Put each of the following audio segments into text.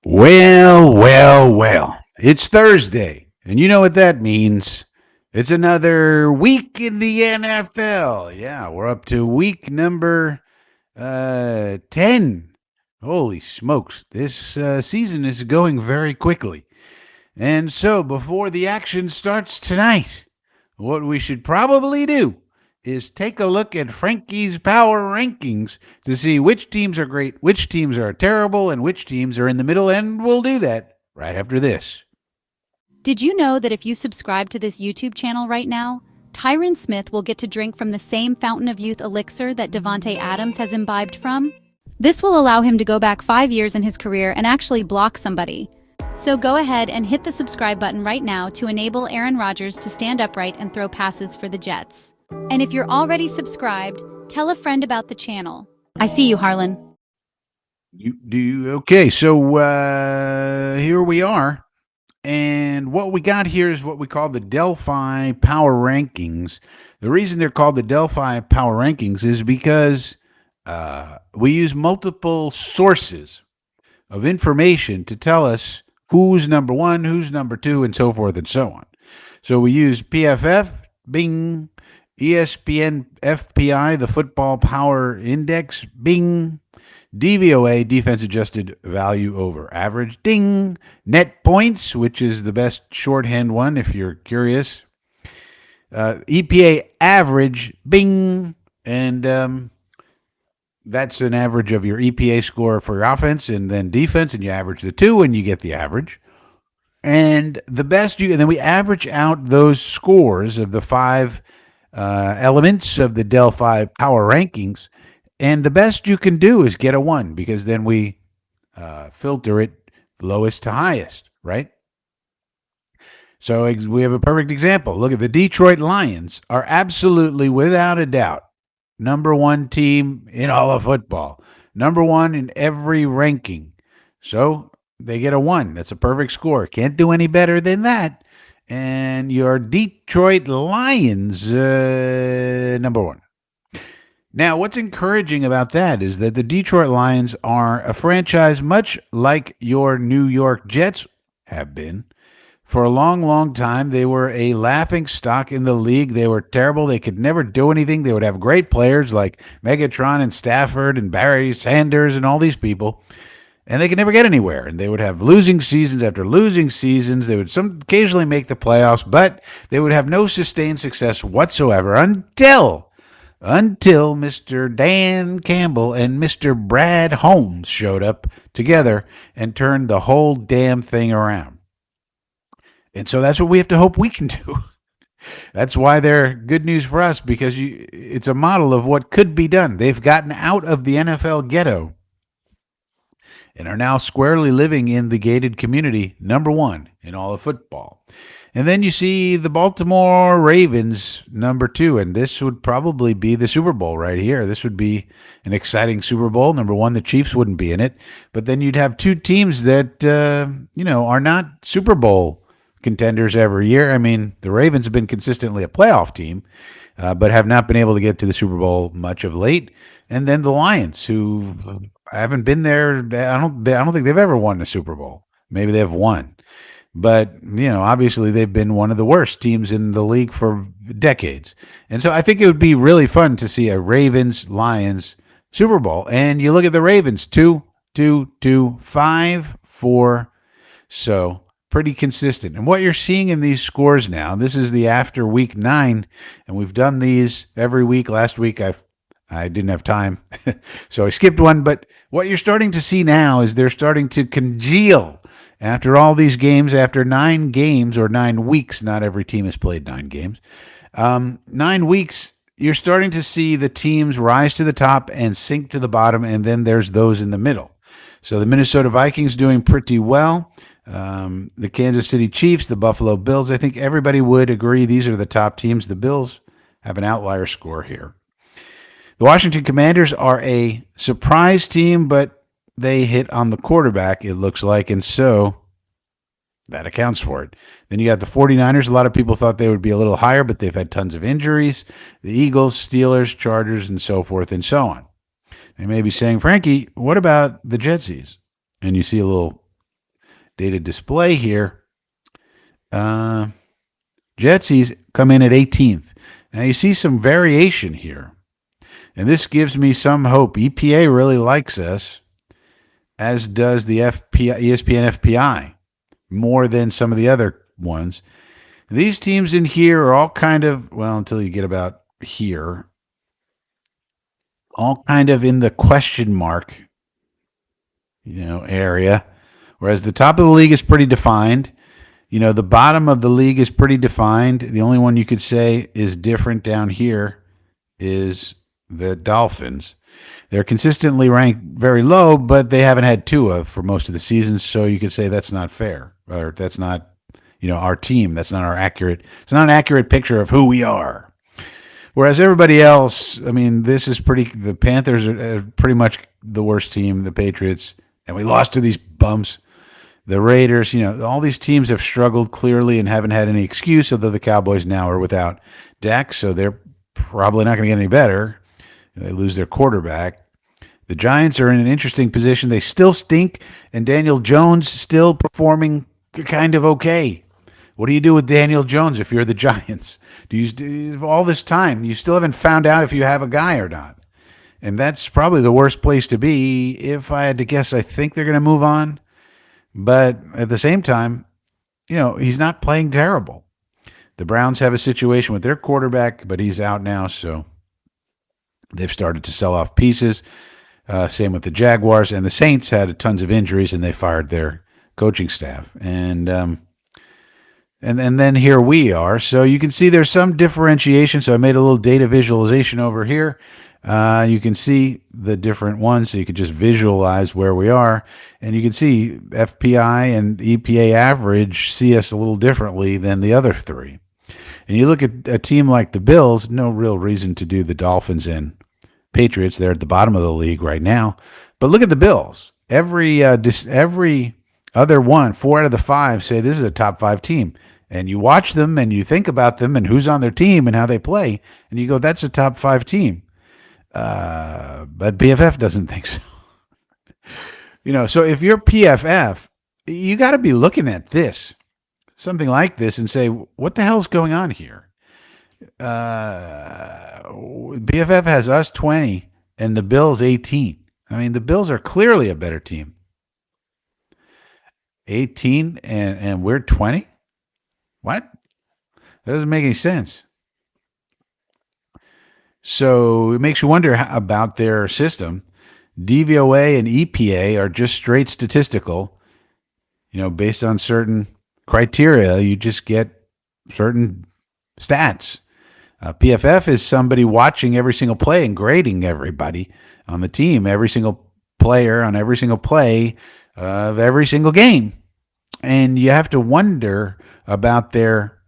Well. It's Thursday, and you know what that means. It's another week in the NFL. Yeah, we're up to week number 10. Holy smokes. This season is going very quickly. And so, before the action starts tonight, what we should probably do is take a look at Frankie's Power Rankings to see which teams are great, which teams are terrible, and which teams are in the middle, and we'll do that right after this. Did you know that if you subscribe to this YouTube channel right now, Tyron Smith will get to drink from the same Fountain of Youth elixir that Devontae Adams has imbibed from? This will allow him to go back 5 years in his career and actually block somebody. So go ahead and hit the subscribe button right now to enable Aaron Rodgers to stand upright and throw passes for the Jets. And if you're already subscribed, tell a friend about the channel. I see you, Harlan. Okay, so here we are. And what we got here is what we call the Delphi Power Rankings. The reason they're called the Delphi Power Rankings is because we use multiple sources of information to tell us who's number one, who's number two, and so forth and so on. So we use PFF, Bing, ESPN, FPI, the Football Power Index, Bing, DVOA, defense adjusted value over average, ding, net points, which is the best shorthand one if you're curious, EPA average, bing, and that's an average of your EPA score for your offense and then defense, and you average the two and you get the average. And the best and then we average out those scores of the five elements of the Delphi Power Rankings. And the best you can do is get a 1 because then we filter it lowest to highest, right? So we have a perfect example. Look at the Detroit Lions are absolutely, without a doubt, number one team in all of football, number one in every ranking. So they get a 1. That's a perfect score. Can't do any better than that. And your Detroit Lions, number 1. Now, what's encouraging about that is that the Detroit Lions are a franchise much like your New York Jets have been. For a long, long time, they were a laughing stock in the league. They were terrible. They could never do anything. They would have great players like Megatron and Stafford and Barry Sanders and all these people, and they could never get anywhere. And they would have losing seasons after losing seasons. They would occasionally make the playoffs, but they would have no sustained success whatsoever until Mr. Dan Campbell and Mr. Brad Holmes showed up together and turned the whole damn thing around. And so that's what we have to hope we can do. That's why they're good news for us, because it's a model of what could be done. They've gotten out of the NFL ghetto and are now squarely living in the gated community, number one in all of football. And then you see the Baltimore Ravens, number 2, and this would probably be the Super Bowl right here. This would be an exciting Super Bowl. Number 1, the Chiefs wouldn't be in it, but then you'd have two teams that, are not Super Bowl contenders every year. I mean, the Ravens have been consistently a playoff team, but have not been able to get to the Super Bowl much of late. And then the Lions, who haven't been there. I don't think they've ever won a Super Bowl. Maybe they've won. But, obviously they've been one of the worst teams in the league for decades. And so I think it would be really fun to see a Ravens-Lions Super Bowl. And you look at the Ravens, 2, 5, 4. So pretty consistent. And what you're seeing in these scores now, this is the after week 9, and we've done these every week. Last week I didn't have time, so I skipped one. But what you're starting to see now is they're starting to congeal. After all these games, after 9 games or 9 weeks, not every team has played 9 games, 9 weeks, you're starting to see the teams rise to the top and sink to the bottom, and then there's those in the middle. So the Minnesota Vikings doing pretty well. The Kansas City Chiefs, the Buffalo Bills, I think everybody would agree these are the top teams. The Bills have an outlier score here. The Washington Commanders are a surprise team, but they hit on the quarterback, it looks like, and so that accounts for it. Then you got the 49ers. A lot of people thought they would be a little higher, but they've had tons of injuries. The Eagles, Steelers, Chargers, and so forth and so on. They may be saying, Frankie, what about the Jetsies? And you see a little data display here, uh, Jetsies come in at 18th. Now you see some variation here, and this gives me some hope. EPA really likes us, as does the ESPN FPI, more than some of the other ones. These teams in here are all kind of, well, until you get about here, all kind of in the question mark, area. Whereas the top of the league is pretty defined. The bottom of the league is pretty defined. The only one you could say is different down here is the Dolphins. They're consistently ranked very low, but they haven't had Tua for most of the season, so you could say that's not fair, or that's not, our team. That's not our accurate. It's not an accurate picture of who we are. Whereas everybody else, I mean, this is pretty. The Panthers are pretty much the worst team. The Patriots, and we lost to these bums. The Raiders, all these teams have struggled clearly and haven't had any excuse, although the Cowboys now are without Dak, so they're probably not going to get any better. They lose their quarterback. The Giants are in an interesting position. They still stink, and Daniel Jones still performing kind of okay. What do you do with Daniel Jones if you're the Giants? All this time, you still haven't found out if you have a guy or not. And that's probably the worst place to be. If I had to guess, I think they're going to move on. But at the same time, he's not playing terrible. The Browns have a situation with their quarterback, but he's out now, so they've started to sell off pieces. Same with the Jaguars, and the Saints had tons of injuries, and they fired their coaching staff. And then here we are. So you can see there's some differentiation. So I made a little data visualization over here. You can see the different ones, so you can just visualize where we are. And you can see FPI and EPA average see us a little differently than the other three. And you look at a team like the Bills, no real reason to do the Dolphins and Patriots. They're at the bottom of the league right now. But look at the Bills. Every other one, 4 out of the 5, say this is a top 5 team. And you watch them and you think about them and who's on their team and how they play, and you go, that's a top 5 team. But PFF doesn't think so. So if you're PFF, you got to be looking at this, something like this, and say, what the hell's going on here? PFF has us 20 and the Bills 18. I mean, the Bills are clearly a better team. 18 and we're 20? What? That doesn't make any sense. So it makes you wonder about their system. DVOA and EPA are just straight statistical. Based on certain criteria, you just get certain stats. PFF is somebody watching every single play and grading everybody on the team, every single player on every single play of every single game. And you have to wonder about their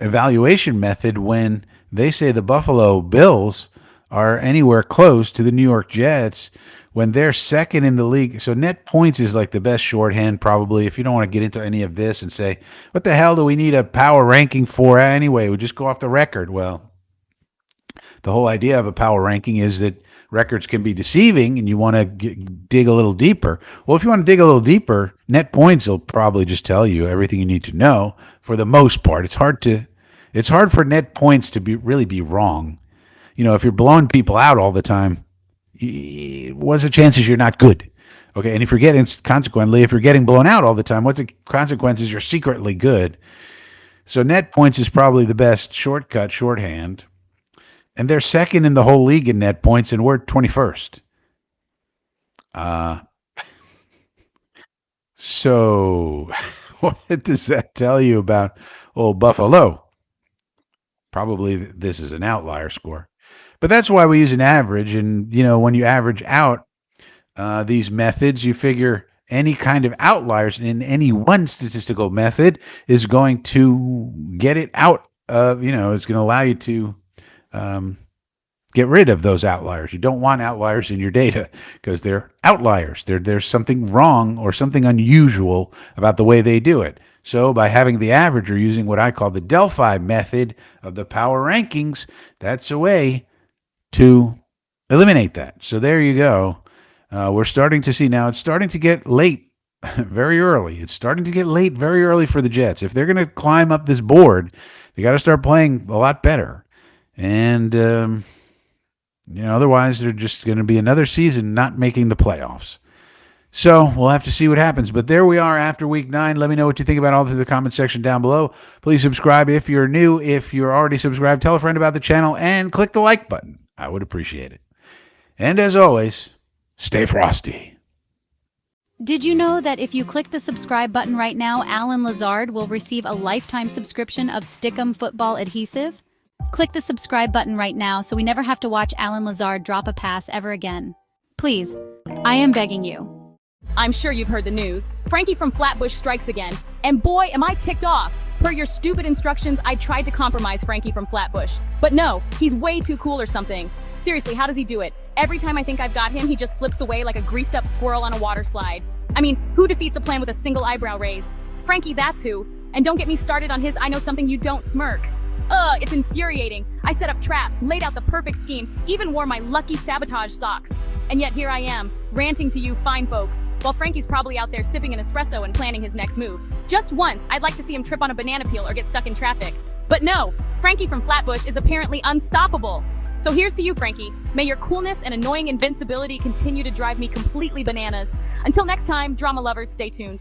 evaluation method when they say the Buffalo Bills are anywhere close to the New York Jets when they're second in the league. So net points is like the best shorthand probably. If you don't want to get into any of this and say, what the hell do we need a power ranking for anyway? We just go off the record. Well, the whole idea of a power ranking is that records can be deceiving and you want to dig a little deeper. Well, if you want to dig a little deeper, net points will probably just tell you everything you need to know for the most part. It's hard for net points to really be wrong. If you're blowing people out all the time, what's the chances you're not good? Okay, and if you're getting blown out all the time, what's the consequences you're secretly good? So net points is probably the best shorthand. And they're second in the whole league in net points, and we're 21st. So what does that tell you about old Buffalo? Probably this is an outlier score. But that's why we use an average. And, when you average out these methods, you figure any kind of outliers in any one statistical method is going to get it out of, it's going to allow you to get rid of those outliers. You don't want outliers in your data because they're outliers. There's something wrong or something unusual about the way they do it. So by having the average or using what I call the Delphi method of the power rankings, that's a way to eliminate that. So there you go. We're starting to see now, it's starting to get late very early. It's starting to get late very early for the Jets. If they're going to climb up this board, they got to start playing a lot better. And, otherwise they're just going to be another season not making the playoffs. So we'll have to see what happens. But there we are after week 9. Let me know what you think about all through the comment section down below. Please subscribe if you're new. If you're already subscribed, tell a friend about the channel and click the like button. I would appreciate it. And as always, stay frosty. Did you know that if you click the subscribe button right now, Alan Lazard will receive a lifetime subscription of Stickum football adhesive? Click the subscribe button right now so we never have to watch Alan Lazard drop a pass ever again. Please, I am begging you. I'm sure you've heard the news. Frankie from Flatbush strikes again. And boy, am I ticked off. Per your stupid instructions, I tried to compromise Frankie from Flatbush. But no, he's way too cool or something. Seriously, how does he do it? Every time I think I've got him, he just slips away like a greased up squirrel on a water slide. I mean, who defeats a plan with a single eyebrow raise? Frankie, that's who. And don't get me started on his I know something you don't smirk. It's infuriating. I set up traps, laid out the perfect scheme, even wore my lucky sabotage socks. And yet here I am, ranting to you fine folks, while Frankie's probably out there sipping an espresso and planning his next move. Just once, I'd like to see him trip on a banana peel or get stuck in traffic. But no, Frankie from Flatbush is apparently unstoppable. So here's to you, Frankie. May your coolness and annoying invincibility continue to drive me completely bananas. Until next time, drama lovers, stay tuned.